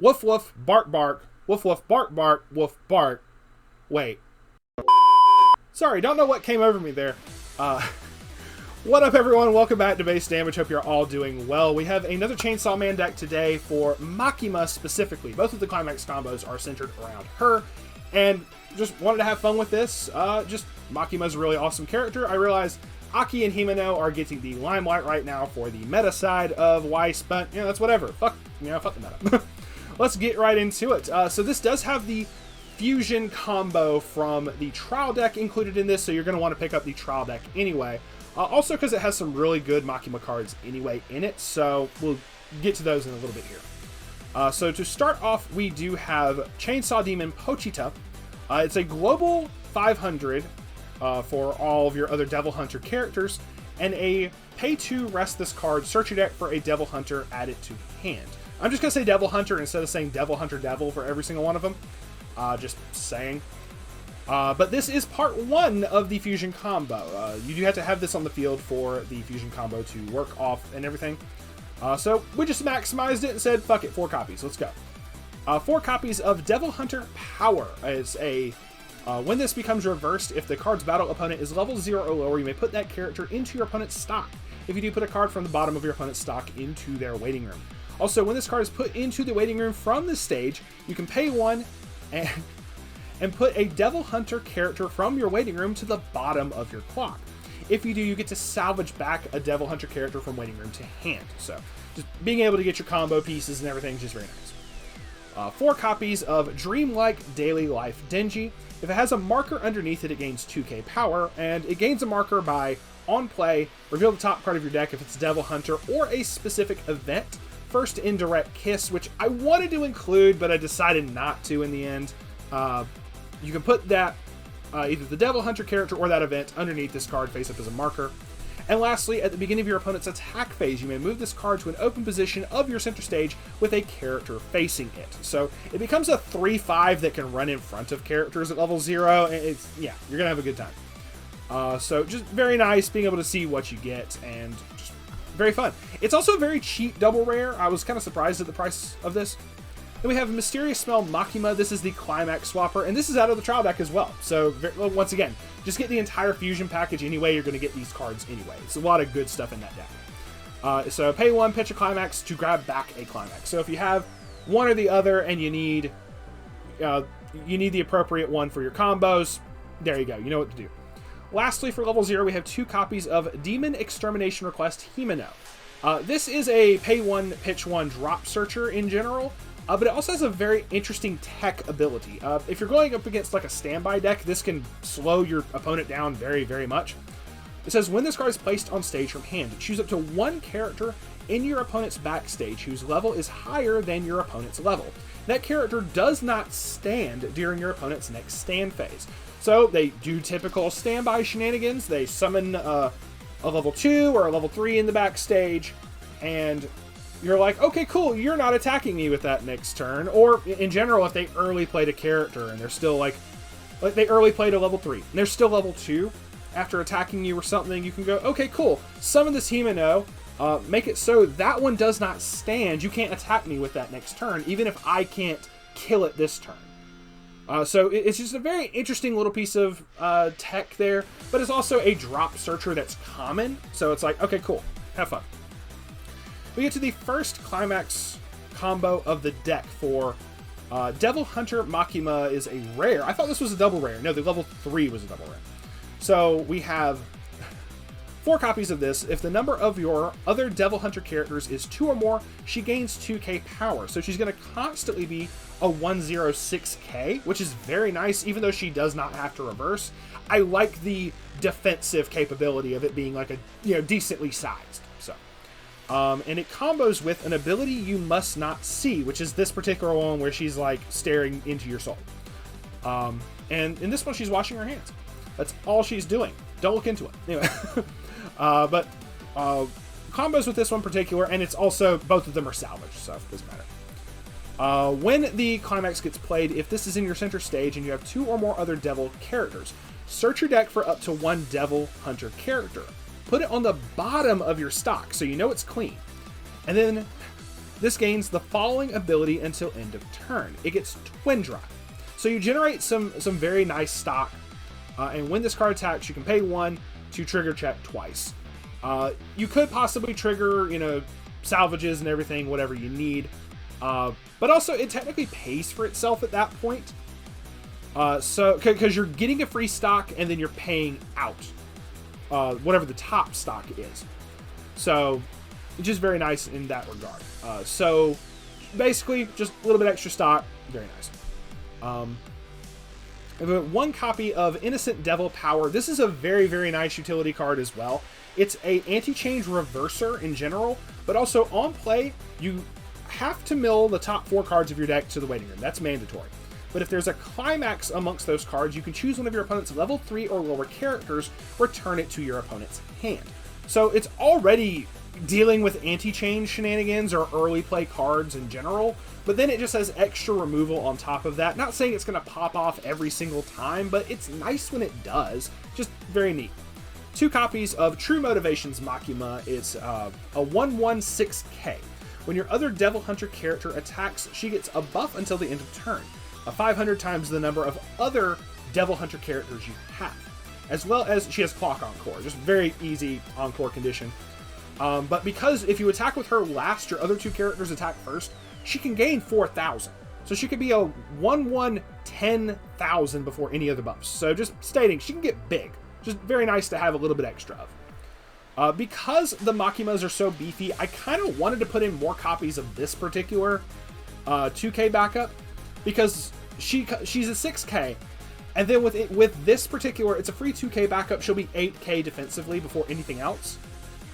Woof woof, bark bark, woof woof, bark bark, woof bark. Wait. Sorry, don't know what came over me there. What up, everyone? Welcome back to Base Damage. Hope you're all doing well. We have another Chainsaw Man deck today for Makima specifically. Both of the Climax combos are centered around her, and just wanted to have fun with this. Makima's a really awesome character. I realize Aki and Himeno are getting the limelight right now for the meta side of Weiss, but that's whatever. Fuck the meta. Let's get right into it. So this does have the fusion combo from the trial deck included in this, so you're going to want to pick up the trial deck anyway. Also because it has some really good Makima cards anyway in it, so we'll get to those in a little bit here. So to start off, we do have Chainsaw Demon Pochita. It's a global 500 for all of your other Devil Hunter characters, and a pay to rest this card, search your deck for a Devil Hunter, add it to hand. I'm just going to say Devil Hunter instead of saying Devil Hunter Devil for every single one of them. Just saying. But this is part one of the fusion combo. You do have to have this on the field for the fusion combo to work off and everything. So we just maximized it and said, fuck it, 4 copies. Let's go. 4 copies of Devil Hunter Power. Is a when this becomes reversed, if the card's battle opponent is level 0 or lower, you may put that character into your opponent's stock. If you do, put a card from the bottom of your opponent's stock into their waiting room. Also, when this card is put into the waiting room from the stage, you can pay 1 and put a Devil Hunter character from your waiting room to the bottom of your clock. If you do, you get to salvage back a Devil Hunter character from waiting room to hand. So just being able to get your combo pieces and everything is just very nice. 4 copies of Dreamlike Daily Life Denji. If it has a marker underneath it, it gains 2k power, and it gains a marker by, on play, reveal the top card of your deck if it's Devil Hunter or a specific event. First Indirect Kiss, which I wanted to include, but I decided not to in the end. You can put that, either the Devil Hunter character or that event, underneath this card face up as a marker. And lastly, at the beginning of your opponent's attack phase, you may move this card to an open position of your center stage with a character facing it. So it becomes a 3/5 that can run in front of characters at level 0. You're going to have a good time. So just very nice being able to see what you get, and just very fun. It's also a very cheap double rare. I was kind of surprised at the price of this. Then we have Mysterious Smell Makima. This is the Climax Swapper, and this is out of the trial deck as well. So once again, just get the entire fusion package anyway. You're going to get these cards anyway. It's a lot of good stuff in that deck. So pay 1, pitch a Climax to grab back a Climax. So if you have one or the other and you need the appropriate one for your combos, there you go. You know what to do. Lastly, for level 0, we have 2 copies of Demon Extermination Request Himeno. This is a pay 1, pitch 1 drop searcher in general. But it also has a very interesting tech ability. If you're going up against like a standby deck, this can slow your opponent down very, very much. It says, when this card is placed on stage from hand, choose up to 1 character in your opponent's backstage whose level is higher than your opponent's level. That character does not stand during your opponent's next stand phase. So they do typical standby shenanigans. They summon a level 2 or a level 3 in the backstage, and you're like, okay, cool, you're not attacking me with that next turn. Or in general, if they early played a character and they're still like they early played a level 3 and they're still level 2 after attacking you or something, you can go, okay, cool, summon this Himeno, make it so that one does not stand. You can't attack me with that next turn, even if I can't kill it this turn. So it's just a very interesting little piece of tech there, but it's also a drop searcher that's common. So it's like, okay, cool, have fun. We get to the first Climax combo of the deck for Devil Hunter Makima is a rare. I thought this was a double rare. No, the level 3 was a double rare. So we have 4 copies of this. If the number of your other Devil Hunter characters is 2 or more, she gains 2k power. So she's going to constantly be a 106k, which is very nice, even though she does not have to reverse. I like the defensive capability of it being like a, decently sized. So. And it combos with an ability you must not see, which is this particular one where she's like staring into your soul. And in this one, she's washing her hands. That's all she's doing. Don't look into it. Anyway, but combos with this one in particular, and it's also, both of them are salvaged, so it doesn't matter. When the Climax gets played, if this is in your center stage and you have 2 or more other Devil characters, search your deck for up to 1 Devil Hunter character. Put it on the bottom of your stock so you know it's clean. And then this gains the following ability until end of turn. It gets Twin Drive. So you generate some very nice stock, and when this card attacks, you can pay 1 to trigger check twice. You could possibly trigger, you know, salvages and everything, whatever you need. But also, it technically pays for itself at that point. So, because you're getting a free stock and then you're paying out whatever the top stock is. So, it's just very nice in that regard. So, basically, just a little bit extra stock. Very nice. I have 1 copy of Innocent Devil Power. This is a very, very nice utility card as well. It's a anti-change reverser in general, but also on play, you have to mill the top 4 cards of your deck to the waiting room. That's mandatory. But if there's a climax amongst those cards, you can choose one of your opponent's level 3 or lower characters, return it to your opponent's hand. So it's already dealing with anti-change shenanigans or early play cards in general, but then it just has extra removal on top of that. Not saying it's going to pop off every single time, but it's nice when it does. Just very neat. 2 copies of True Motivations Makima. It's a 1/1/6K. When your other Devil Hunter character attacks, she gets a buff until the end of turn. 500 times the number of other Devil Hunter characters you have. As well as she has Clock Encore. Just very easy Encore condition. But because if you attack with her last, your other 2 characters attack first, she can gain 4,000. So she could be a 1/1/10,000 before any other buffs. So just stating, she can get big. Just very nice to have a little bit extra of. Because the Makimas are so beefy, I kind of wanted to put in more copies of this particular 2K backup. Because she's a 6K. And then with this particular, it's a free 2K backup. She'll be 8K defensively before anything else.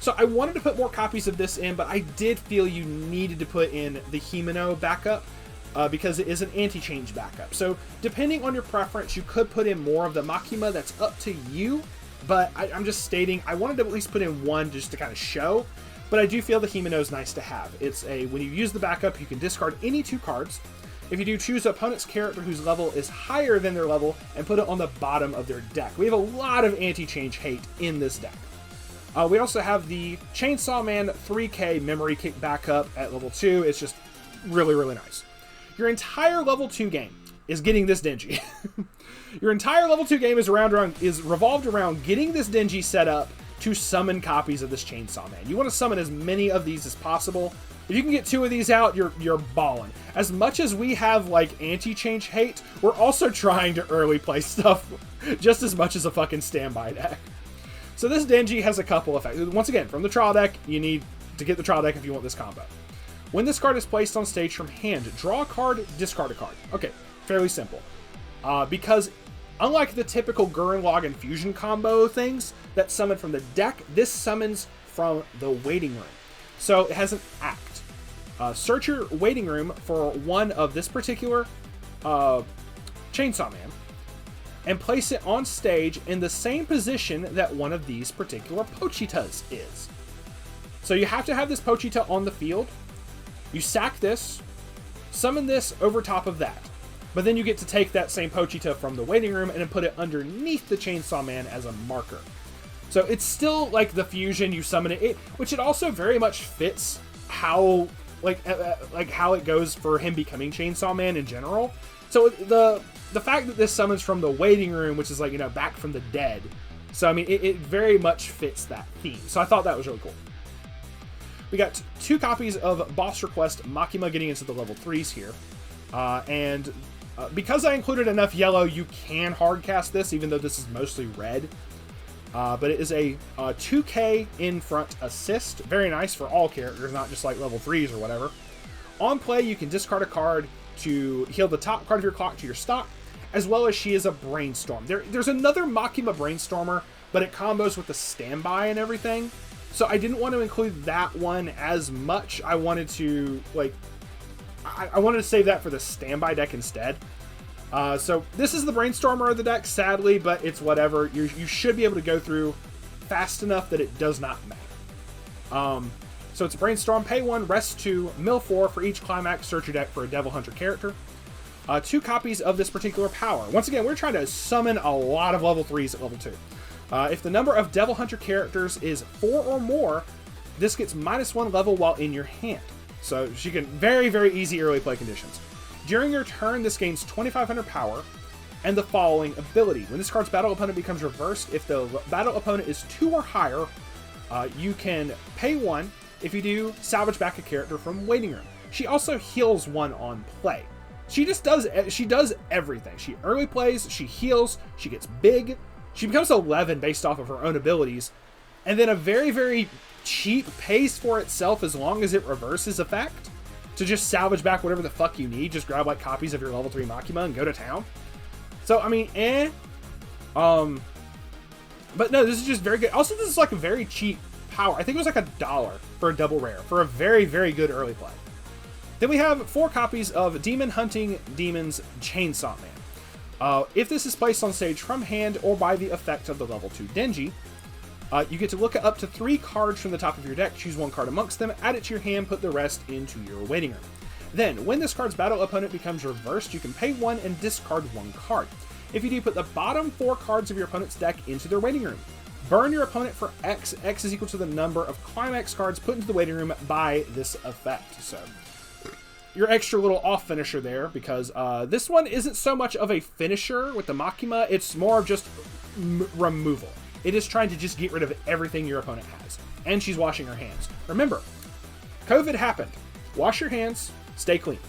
So I wanted to put more copies of this in, but I did feel you needed to put in the Himeno backup because it is an anti-change backup. So depending on your preference, you could put in more of the Makima. That's up to you, but I'm just stating I wanted to at least put in 1 just to kind of show. But I do feel the Himeno is nice to have. It's when you use the backup, you can discard any 2 cards. If you do, choose an opponent's character whose level is higher than their level and put it on the bottom of their deck. We have a lot of anti-change hate in this deck. We also have the Chainsaw Man 3K Memory Kick backup at level 2. It's just really, really nice. Your entire level 2 game is getting this Denji. Your entire level 2 game is revolved around getting this Denji set up to summon copies of this Chainsaw Man. You want to summon as many of these as possible. If you can get 2 of these out, you're balling. As much as we have like anti-change hate, we're also trying to early play stuff just as much as a fucking standby deck. So this Denji has a couple effects. Once again, from the trial deck, you need to get the trial deck if you want this combo. When this card is placed on stage from hand, draw a card, discard a card. Okay, fairly simple. Because unlike the typical Gurren Lagann fusion combo things that summon from the deck, this summons from the waiting room. So it has an act. Search your waiting room for one of this particular Chainsaw Man and place it on stage in the same position that one of these particular Pochitas is. So you have to have this Pochita on the field. You sack this, summon this over top of that. But then you get to take that same Pochita from the waiting room and then put it underneath the Chainsaw Man as a marker. So it's still like the fusion, you summon it, which it also very much fits how how it goes for him becoming Chainsaw Man in general. So the fact that this summons from the waiting room, which is like, you know, back from the dead. So I mean, it very much fits that theme. So I thought that was really cool. We got 2 copies of Boss Request Makima getting into the level 3s here. Because I included enough yellow, you can hardcast this, even though this is mostly red. But it is a 2K in front assist. Very nice for all characters, not just like level 3s or whatever. On play, you can discard a card to heal the top card of your clock to your stock, as well as she is a Brainstorm. There's another Makima Brainstormer, but it combos with the standby and everything. So I didn't want to include that one as much. I wanted to, I wanted to save that for the standby deck instead. So this is the Brainstormer of the deck, sadly, but it's whatever. You should be able to go through fast enough that it does not matter. So it's a Brainstorm, pay 1, rest 2, mill 4 for each climax, search your deck for a Devil Hunter character. 2 copies of this particular power. Once again, we're trying to summon a lot of level 3s at level 2. If the number of Devil Hunter characters is 4 or more, this gets -1 level while in your hand. So she can very, very easy early play conditions. During your turn, this gains 2,500 power and the following ability. When this card's battle opponent becomes reversed, if the battle opponent is 2 or higher, you can pay 1. If you do, salvage back a character from waiting room. She also heals 1 on play. She does everything. She early plays, she heals, she gets big, she becomes 11 based off of her own abilities, and then a very, very cheap pays for itself as long as it reverses effect to just salvage back whatever the fuck you need. Just grab like copies of your level 3 Makima and go to town. So, I mean, but no, this is just very good. Also, this is like a very cheap power. I think it was like $1 for a double rare for a very, very good early play. Then we have 4 copies of Demon Hunting Demon's Chainsaw Man. If this is placed on stage from hand or by the effect of the level 2 Denji, you get to look at up to 3 cards from the top of your deck, choose 1 card amongst them, add it to your hand, put the rest into your waiting room. Then, when this card's battle opponent becomes reversed, you can pay 1 and discard 1 card. If you do, put the bottom 4 cards of your opponent's deck into their waiting room. Burn your opponent for X. X is equal to the number of climax cards put into the waiting room by this effect. So, your extra little off finisher there, because this one isn't so much of a finisher with the Makima, it's more of just removal. It is trying to just get rid of everything your opponent has. And she's washing her hands. Remember, COVID happened. Wash your hands, stay clean.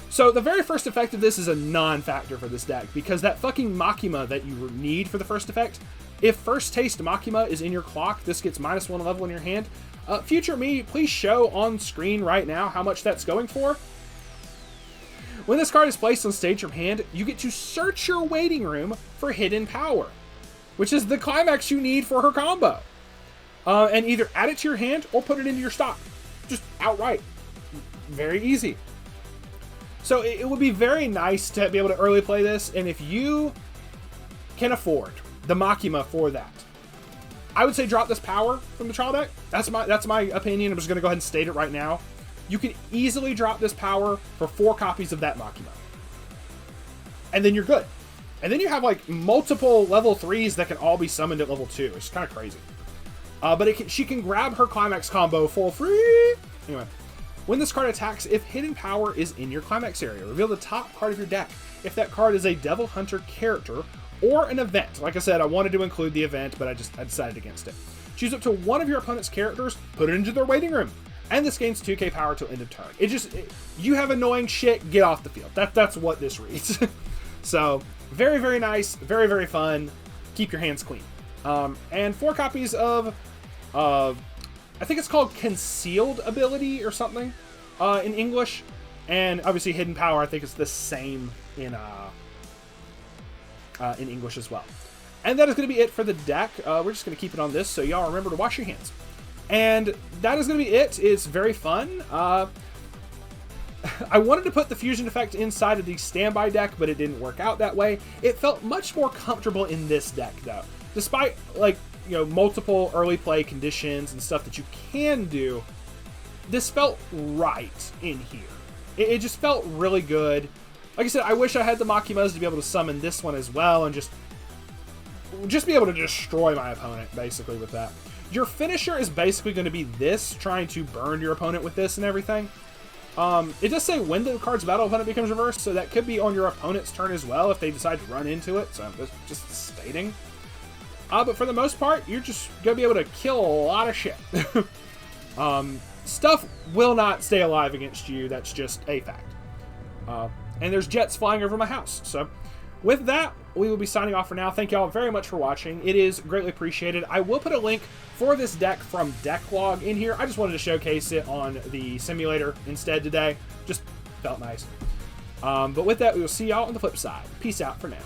So the very first effect of this is a non-factor for this deck, because that fucking Makima that you need for the first effect, if First Taste Makima is in your clock, this gets -1 level in your hand. Future me, please show on screen right now how much that's going for. When this card is placed on stage from hand, you get to search your waiting room for hidden power, which is the climax you need for her combo. And either add it to your hand or put it into your stock. Just outright. Very easy. So it would be very nice to be able to early play this, and if you can afford the Makima for that, I would say drop this power from the trial deck. That's my opinion. I'm just going to go ahead and state it right now. You can easily drop this power for 4 copies of that Makima. And then you're good. And then you have like multiple level 3s that can all be summoned at level 2. It's kind of crazy. But she can grab her climax combo for free. Anyway. When this card attacks, if hidden power is in your climax area, reveal the top card of your deck. If that card is a Devil Hunter character or an event. Like I said, I wanted to include the event, but I decided against it. Choose up to 1 of your opponent's characters, put it into their waiting room, and this gains 2k power till end of turn. You have annoying shit, get off the field. That's what this reads. So, very, very nice, very, very fun. Keep your hands clean. And 4 copies of, I think it's called Concealed Ability or something in English. And obviously Hidden Power, I think it's the same in English as well. And that is going to be it for the deck. We're just going to keep it on this, so y'all remember to wash your hands. And that is going to be it. It's very fun. I wanted to put the fusion effect inside of the standby deck, but it didn't work out that way. It felt much more comfortable in this deck, though. Despite, like, you know, multiple early play conditions and stuff that you can do, this felt right in here. It just felt really good. Like I said, I wish I had the Makimas to be able to summon this one as well and just be able to destroy my opponent, basically, with that. Your finisher is basically going to be this, trying to burn your opponent with this and everything. It does say when the card's battle opponent becomes reversed, so that could be on your opponent's turn as well if they decide to run into it, so I'm just stating. But for the most part, you're just going to be able to kill a lot of shit. Stuff will not stay alive against you, that's just a fact. And there's jets flying over my house, so with that, we will be signing off for now. Thank y'all very much for watching. It is greatly appreciated. I will put a link for this deck from Decklog in here. I just wanted to showcase it on the simulator instead today. Just felt nice. But with that, we will see y'all on the flip side. Peace out for now.